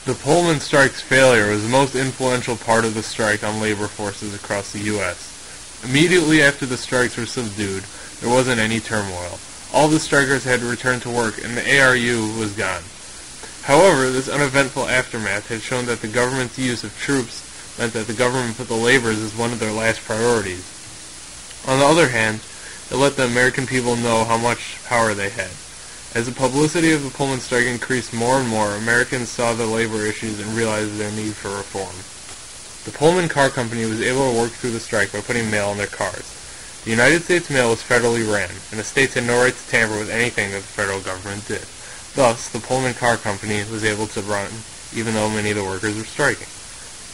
The Pullman strike's failure was the most influential part of the strike on labor forces across the U.S. Immediately after the strikes were subdued, there wasn't any turmoil. All the strikers had returned to work, and the ARU was gone. However, this uneventful aftermath had shown that the government's use of troops meant that the government put the laborers as one of their last priorities. On the other hand, it let the American people know how much power they had. As the publicity of the Pullman strike increased more and more, Americans saw the labor issues and realized their need for reform. The Pullman Car Company was able to work through the strike by putting mail in their cars. The United States mail was federally ran, and the states had no right to tamper with anything that the federal government did. Thus, the Pullman Car Company was able to run, even though many of the workers were striking.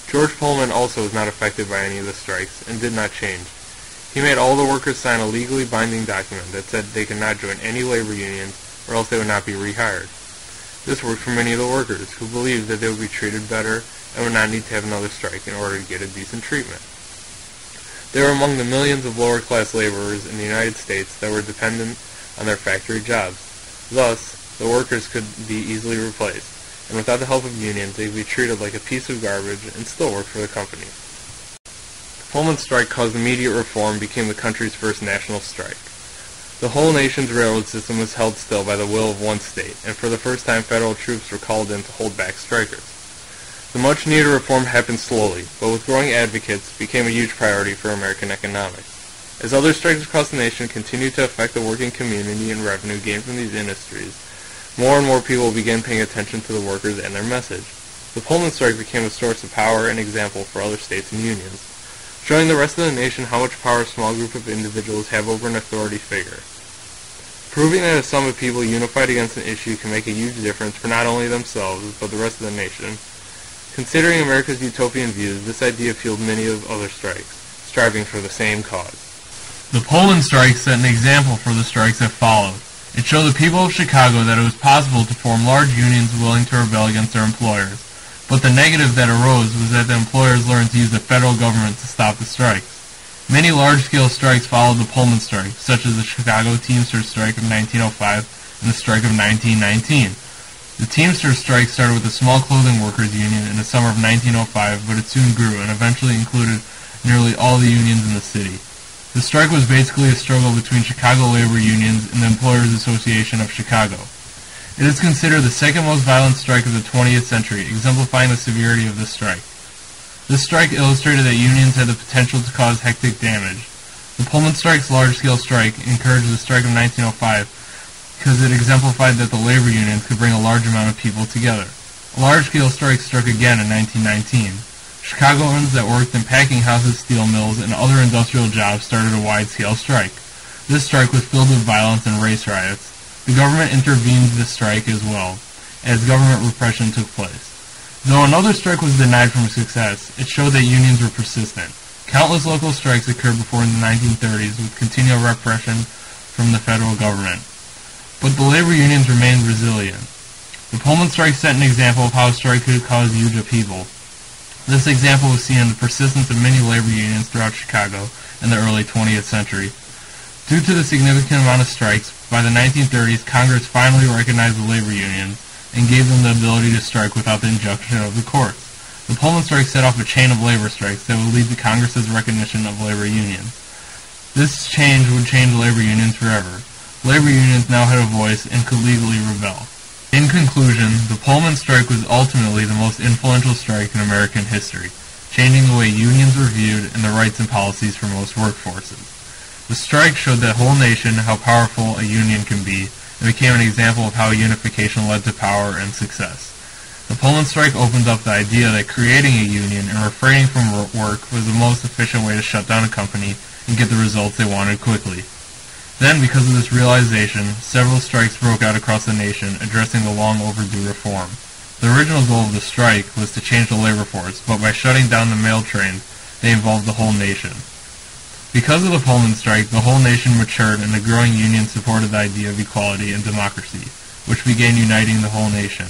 George Pullman also was not affected by any of the strikes, and did not change. He made all the workers sign a legally binding document that said they could not join any labor unions, or else they would not be rehired. This worked for many of the workers, who believed that they would be treated better and would not need to have another strike in order to get a decent treatment. They were among the millions of lower-class laborers in the United States that were dependent on their factory jobs. Thus, the workers could be easily replaced, and without the help of unions, they could be treated like a piece of garbage and still work for the company. The Pullman strike caused immediate reform and became the country's first national strike. The whole nation's railroad system was held still by the will of one state, and for the first time federal troops were called in to hold back strikers. The much-needed reform happened slowly, but with growing advocates, became a huge priority for American economics. As other strikes across the nation continued to affect the working community and revenue gained from these industries, more and more people began paying attention to the workers and their message. The Pullman strike became a source of power and example for other states and unions, showing the rest of the nation how much power a small group of individuals have over an authority figure. Proving that a sum of people unified against an issue can make a huge difference for not only themselves, but the rest of the nation. Considering America's utopian views, this idea fueled many of other strikes, striving for the same cause. The Pullman strike set an example for the strikes that followed. It showed the people of Chicago that it was possible to form large unions willing to rebel against their employers. But the negative that arose was that the employers learned to use the federal government to stop the strikes. Many large-scale strikes followed the Pullman strike, such as the Chicago Teamsters strike of 1905 and the strike of 1919. The Teamsters strike started with a small clothing workers union in the summer of 1905, but it soon grew and eventually included nearly all the unions in the city. The strike was basically a struggle between Chicago labor unions and the Employers Association of Chicago. It is considered the second most violent strike of the 20th century, exemplifying the severity of this strike. This strike illustrated that unions had the potential to cause hectic damage. The Pullman strike's large-scale strike encouraged the strike of 1905 because it exemplified that the labor unions could bring a large amount of people together. A large-scale strike struck again in 1919. Chicagoans that worked in packing houses, steel mills, and other industrial jobs started a wide-scale strike. This strike was filled with violence and race riots. The government intervened in the strike as well, as government repression took place. Though another strike was denied from success, it showed that unions were persistent. Countless local strikes occurred before in the 1930s with continual repression from the federal government. But the labor unions remained resilient. The Pullman strike set an example of how a strike could cause huge upheaval. This example was seen in the persistence of many labor unions throughout Chicago in the early 20th century. Due to the significant amount of strikes, by the 1930s, Congress finally recognized the labor unions and gave them the ability to strike without the injunction of the courts. The Pullman strike set off a chain of labor strikes that would lead to Congress's recognition of labor unions. This change would change labor unions forever. Labor unions now had a voice and could legally rebel. In conclusion, the Pullman strike was ultimately the most influential strike in American history, changing the way unions were viewed and the rights and policies for most workforces. The strike showed the whole nation how powerful a union can be and became an example of how unification led to power and success. The Pullman strike opened up the idea that creating a union and refraining from work was the most efficient way to shut down a company and get the results they wanted quickly. Then, because of this realization, several strikes broke out across the nation, addressing the long overdue reform. The original goal of the strike was to change the labor force, but by shutting down the mail trains, they involved the whole nation. Because of the Pullman strike, the whole nation matured and the growing union supported the idea of equality and democracy, which began uniting the whole nation.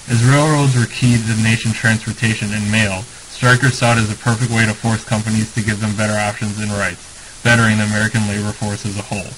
As railroads were key to the nation's transportation and mail, strikers saw it as a perfect way to force companies to give them better options and rights, bettering the American labor force as a whole.